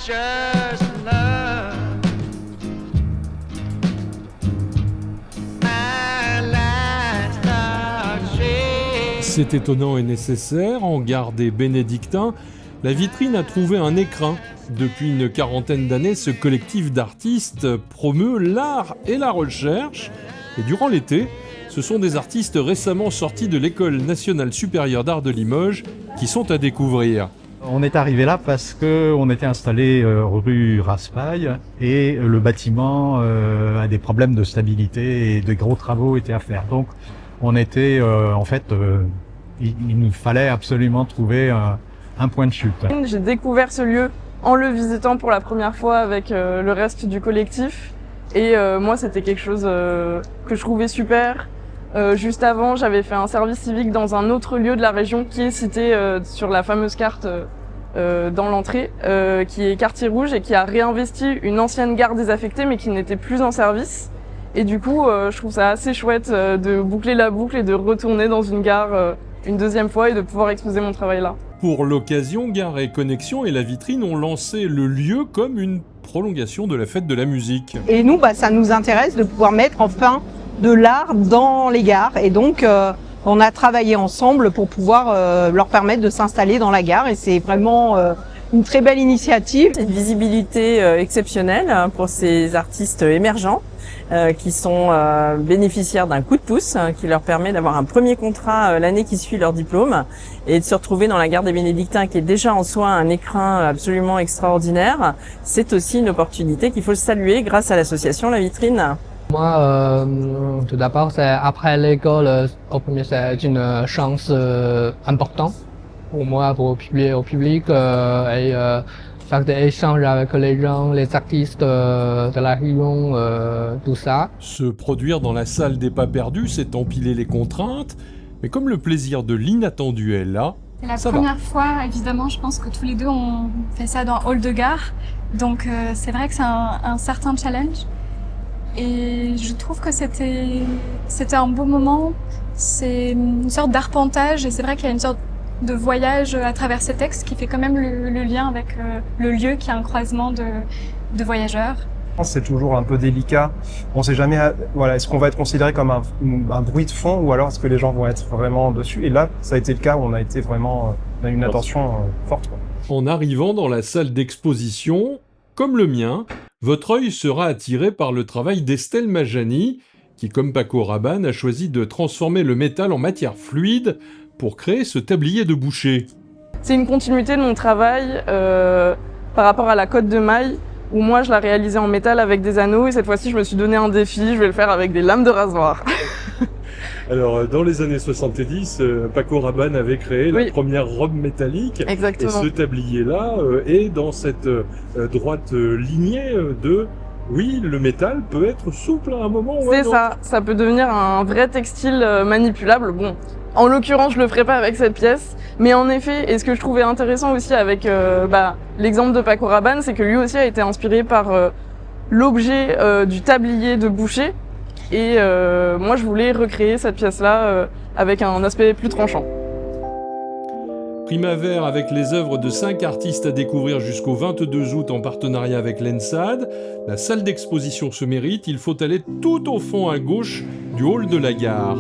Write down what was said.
precious love. My last dark shade. C'est étonnant et nécessaire, en gare des Bénédictins, la vitrine a trouvé un écrin. Depuis une quarantaine d'années, ce collectif d'artistes promeut l'art et la recherche. Et durant l'été, ce sont des artistes récemment sortis de l'École nationale supérieure d'art de Limoges qui sont à découvrir. On est arrivé là parce qu'on était installé rue Raspail et le bâtiment a des problèmes de stabilité et de gros travaux étaient à faire. Donc on était il nous fallait absolument trouver un point de chute. J'ai découvert ce lieu en le visitant pour la première fois avec le reste du collectif et moi c'était quelque chose que je trouvais super. Juste avant, j'avais fait un service civique dans un autre lieu de la région qui est cité sur la fameuse carte dans l'entrée, qui est Quartier Rouge et qui a réinvesti une ancienne gare désaffectée mais qui n'était plus en service. Et du coup, je trouve ça assez chouette de boucler la boucle et de retourner dans une gare une deuxième fois et de pouvoir exposer mon travail là. Pour l'occasion, Gare et Connexion et la vitrine ont lancé le lieu comme une prolongation de la fête de la musique. Et nous, ça nous intéresse de pouvoir mettre enfin de l'art dans les gares. Et donc, on a travaillé ensemble pour pouvoir leur permettre de s'installer dans la gare. Et c'est vraiment une très belle initiative. Une visibilité exceptionnelle pour ces artistes émergents qui sont bénéficiaires d'un coup de pouce qui leur permet d'avoir un premier contrat l'année qui suit leur diplôme et de se retrouver dans la gare des Bénédictins qui est déjà en soi un écrin absolument extraordinaire. C'est aussi une opportunité qu'il faut saluer grâce à l'association La Vitrine. Moi, tout d'abord, c'est après l'école, au premier, c'est une chance importante pour moi, pour publier au public et faire des échanges avec les gens, les artistes de la région, tout ça. Se produire dans la salle des pas perdus, c'est empiler les contraintes, mais comme le plaisir de l'inattendu est là, c'est la ça première fois, évidemment, je pense que tous les deux on fait ça dans un hall de gare, donc c'est vrai que c'est un certain challenge. Et je trouve que c'était un beau moment, c'est une sorte d'arpentage et c'est vrai qu'il y a une sorte de voyage à travers ces textes qui fait quand même le lien avec le lieu qui est un croisement de voyageurs. C'est toujours un peu délicat. On sait jamais, est-ce qu'on va être considéré comme un bruit de fond ou alors est-ce que les gens vont être vraiment dessus? Et là, ça a été le cas où on a été vraiment, on a eu une attention forte. En arrivant dans la salle d'exposition, comme le mien, votre œil sera attiré par le travail d'Estelle Majani, qui, comme Paco Rabanne, a choisi de transformer le métal en matière fluide pour créer ce tablier de boucher. C'est une continuité de mon travail par rapport à la cotte de maille, où moi je la réalisais en métal avec des anneaux, et cette fois-ci je me suis donné un défi, je vais le faire avec des lames de rasoir. Alors, dans les années 70, Paco Rabanne avait créé la première robe métallique. Exactement. Et ce tablier-là est dans cette droite lignée de... Oui, le métal peut être souple à un moment. C'est ça peut devenir un vrai textile manipulable. Bon, en l'occurrence, je le ferai pas avec cette pièce, mais en effet, et ce que je trouvais intéressant aussi avec l'exemple de Paco Rabanne, c'est que lui aussi a été inspiré par l'objet du tablier de boucher, et moi je voulais recréer cette pièce-là avec un aspect plus tranchant. Primavère avec les œuvres de 5 artistes à découvrir jusqu'au 22 août en partenariat avec l'ENSAD. La salle d'exposition se mérite, il faut aller tout au fond à gauche du hall de la gare.